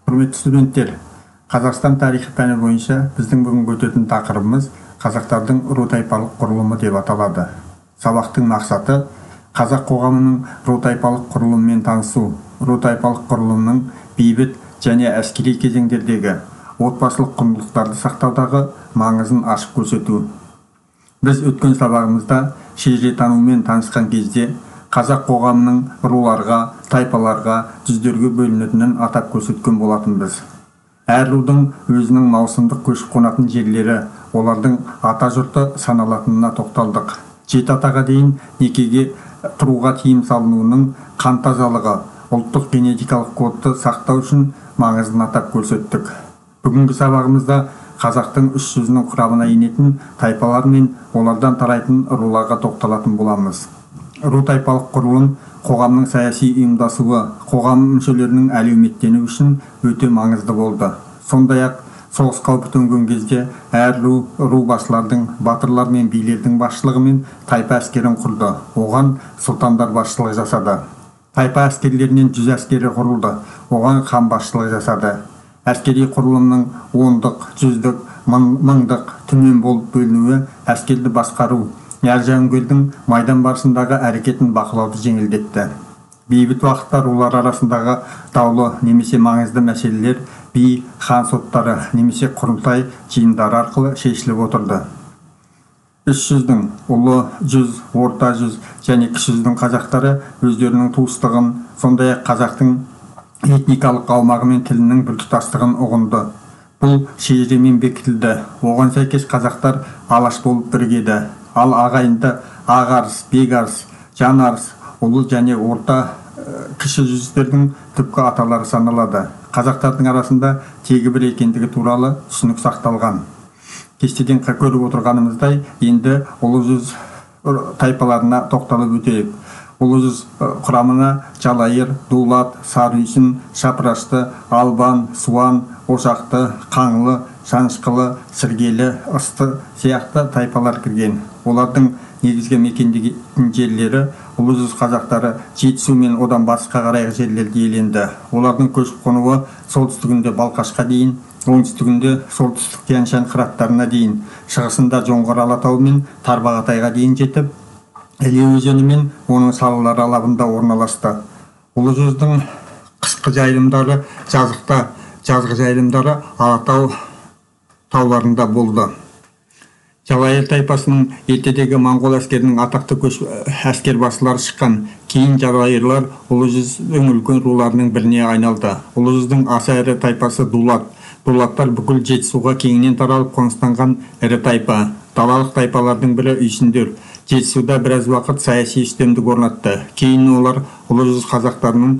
Құрметті студенттер, Қазақстан тарихы пәні бойынша біздің бүгінгі өтетін тақырыбымыз қазақтардың ру-тайпалық құрылымы деп аталады. Сабақтың мақсаты қазақ қоғамының ру-тайпалық құрылымымен танысу, ру-тайпалық құрылымның бейбіт және әскери кезеңдердегі отбасылық құндылықтарды сақтаудағы маңызын ашып көрсету. Біз өткен сабағымызда шежіретанумен танысқан кезде қазақ қоғамының руларға, тайпаларға, жүздерге бөлінетінін атап көрсеткен болатынбыз. Әр рудың өзінің маусымдық көшіп қонатын жерлері, олардың ата жұрты саналатынына тоқталдық. Жеті атаға дейін некеге тұруға тыйым салынуының қан тазалығы, ұлттық генетикалық кодты сақтау үшін маңызын атап көрсеттік. Бүгінгі сабағымызда қазақтың үш жүзінің құрамына енетін тайпалар мен олардан тарайтын руларға тоқталатын боламыз. Ру-тайпалық құрылым қоғамның саяси ұйымдасуы, қоғам мүшелерінің әлеуметтену үшін өте маңызды болды. Сондай-ақ соғыс қаупі төнген кезде әр ру басылардың, батырлар мен билердің басшылығымен тайпа әскерін құрды. Оған сұлтандар басшылық жасады. Тайпа әскерлерінен 100 әскері құрылды. Оған хан басшылық жасады. Әскери құрылымның ондық, жүздік, мыңдық төмен болып бөлінуі әскерді басқару, әр жауынгердің майдан барысындағы әрекетін бақылауды жеңілдетті. Бейбіт уақытта рулар арасындағы даулы немесе маңызды мәселелер би, хан соттары немесе құрылтай жиындары арқылы шешіліп отырды. Үш жүздің ұлы жүз, орта жүз және кіші жүздің қазақтары өздерінің туыстығын, сондай-ақ қазақтың этникалық аумағы мен тілінің біртұтастығын ұғынды. Бұл шежіремен бекітілді. Оған сәйкес қазақтар алаш болып бірігеді. Ал ағайынды ағарыс, бекарыс, жанарыс, ұлы және орта кіші жүздердің түпкі аталары саналады. Қазақтардың арасында тегі бір екендігі туралы түсінік сақталған. Кестеден көріп отырғанымыздай, енді ұлы жүз тайпаларына тоқталып өтейік. Ұлы жүз құрамына Жалайыр, Дулат, Сарүйсін, Шапырашты, Албан, Суан, Ошақты, Қаңлы, Шанышқылы, Сіргелі, Ысты сияқты тайпалар кірген. Олардың негізгі мекендеген жерлері ұлы жүз қазақтары Жетісу мен одан батысқа қарайғы жерлерді иеленді. Олардың көшіп қонуы солтүстігінде Балқашқа дейін, оңтүстігінде солтүстік Тянь-Шань қыраттарына дейін, шығысында Жоңғар Алатауы мен Тарбағатайға дейін жетіп, Іле өзені мен оның салалары алабында орналасты. Ұлы жүздің қысқы жайылымдары жазықта, жазғы жайылымдары Алатау тауларында болды. Жалайыр тайпасының ертедегі моңғол әскерінің атақты әскербасылары шыққан. Кейін жалайырлар ұлы жүздің үлкен руларының біріне айналды. Ұлы жүздің аса ірі тайпасы Дулат. Дулаттар бүкіл Жетісуға кеңінен таралып қоныстанған ірі тайпа. Далалық тайпалардың бірі үйсіндер. Жетісуда біраз уақыт саяси үстемдік орнатты. Кейін олар ұлы жүз қазақтарының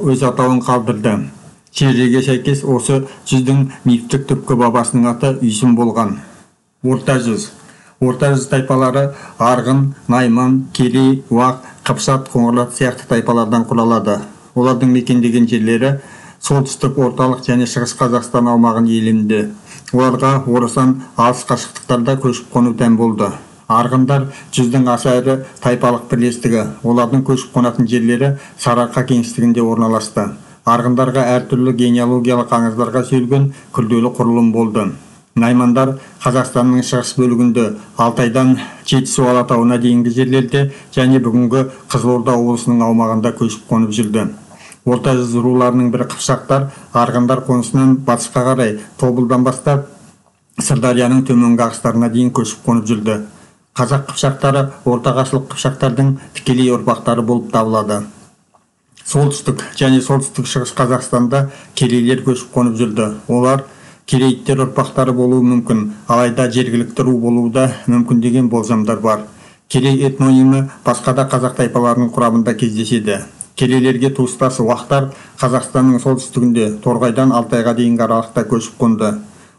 өз атауын қалдырды. Шежіреге сәйкес осы жүздің мифтік түпкі бабасының аты Үйсін болған. Орта жүз. Орта жүз тайпалары Арғын, Найман, Керей, Уақ, Қыпшақ, Қоңырлат сияқты тайпалардан құралады. Олардың мекендеген жерлері солтүстік, орталық және шығыс Қазақстан аумағын иеленді. Оларға орасан алыс қашықтықтарда көшіп қону тән болды. Арғындар жүздің аса ірі тайпалық бірлестігі. Олардың көшіп қонатын жерлері Сарыарқа кеңістігінде орналасты. Арғындарға әртүрлі генеалогиялық аңыздарға сүйелген күрделі құрылым болды. Наймандар Қазақстанның шығыс бөлігінде Алтайдан Жетісу Алатауына дейінгі жерлерде және бүгінгі Қызылорда облысының аумағында көшіп қонып жүрді. Орта жүз руларының бірі қыпшақтар арғындар қонысынан батысқа қарай Тобылдан бастап Сырдарияның төменгі ағыстарына дейін көшіп қонып жүрді. Қазақ қыпшақтары орта ғасырлық қыпшақтардың тікелей ұрпақтары болып табылады. Солтүстік және солтүстік шығыс Қазақстанда керейлер көшіп қонып жүрді. Олар керейттер ұрпақтары болуы мүмкін, алайда жергілікті ру болуы да мүмкін деген болжамдар бар. Керей этнонимі басқа да қазақ тайпаларының құрамында кездеседі. Керейлерге туыстас уақтар Қазақстанның солтүстігінде Торғайдан Алтайға дейінгі аралықта көшіп қонды.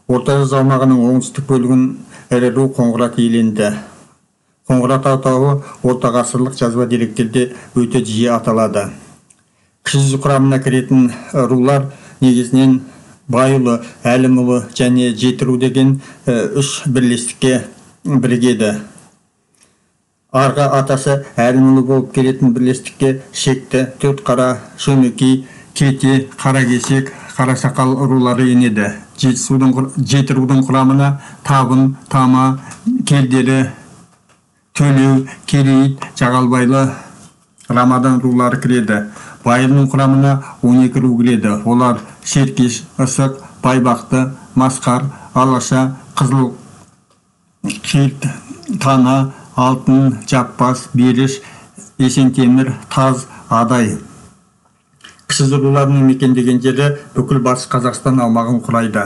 Орта жүз аумағының оңтүстік бөлігін ірі ру Қоңырат иеленді. Қоңырат атауы орта ғасырлық жазба деректерде өте жиі аталады. Кіші жүз құрамына кіретін рулар негізінен Байұлы, Әлімұлы және Жетіру деген үш бірлестікке бірігеді. Арғы атасы Әлімұлы болып келетін бірлестікке Шекті, Төртқара, Шөмекей, Кете, Қаракесек, Қарасақал рулары енеді. Жеті рудың құрамына Табын, Тама, Келдері, Төлеу, Керейт, Жағалбайлы, Рамадан рулары кіреді. Байырдың құрамына 12 ру кіреді. Олар Шеркеш, Ысық, Байбақты, Масқар, Алаша, Қызыл Қирт, Тана, Алтын, Жаппас, Беріш, Есентемір, Таз, Адай. Кіші руларының мекендеген жері бүкіл Батыс Қазақстан аумағын құрайды.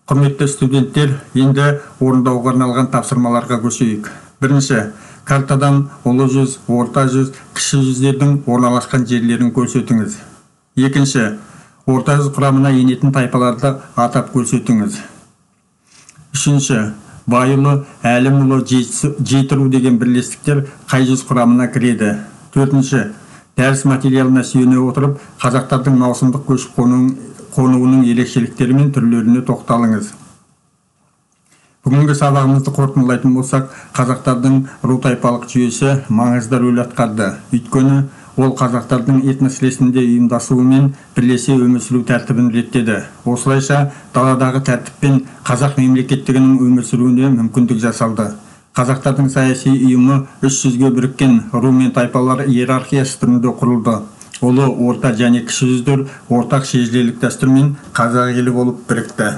Құрметті студенттер, енді орындауға арналған тапсырмаларға көшейік. Бірінші, картадан ұлы жүз, орта жүз, кіші жүздердің орналасқан жерлерін көрсетіңіз. Екінші, орта жүз құрамына енетін тайпаларды атап көрсетіңіз. Үшінші, Байұлы, Әлімұлы, Жеті ру деген бірлестіктер қай жүз құрамына кіреді. Төртінші, дәріс материалына сүйене отырып, қазақтардың маусымдық көшіп қонуының ерекшеліктері мен түрлеріне тоқталыңыз. Бүгінгі сабағымызды қорытындылайтын болсақ, қазақтардың ру тайпалық жүйесі маңызды рөл атқарды. Өйткені ол қазақтардың этнос-ретінде ұйымдасуы мен бірлесе өмір сүру тәртібін реттеді. Осылайша даладағы тәртіппен қазақ мемлекеттігінің өмір сүруіне мүмкіндік жасалды. Қазақтардың саяси ұйымы 300-ге біріккен ру мен тайпалар иерархиясы түрінде құрылды. Ұлы, орта және кіші жүздер ортақ шежірелік дәстүрмен қазақ елі болып бірікті.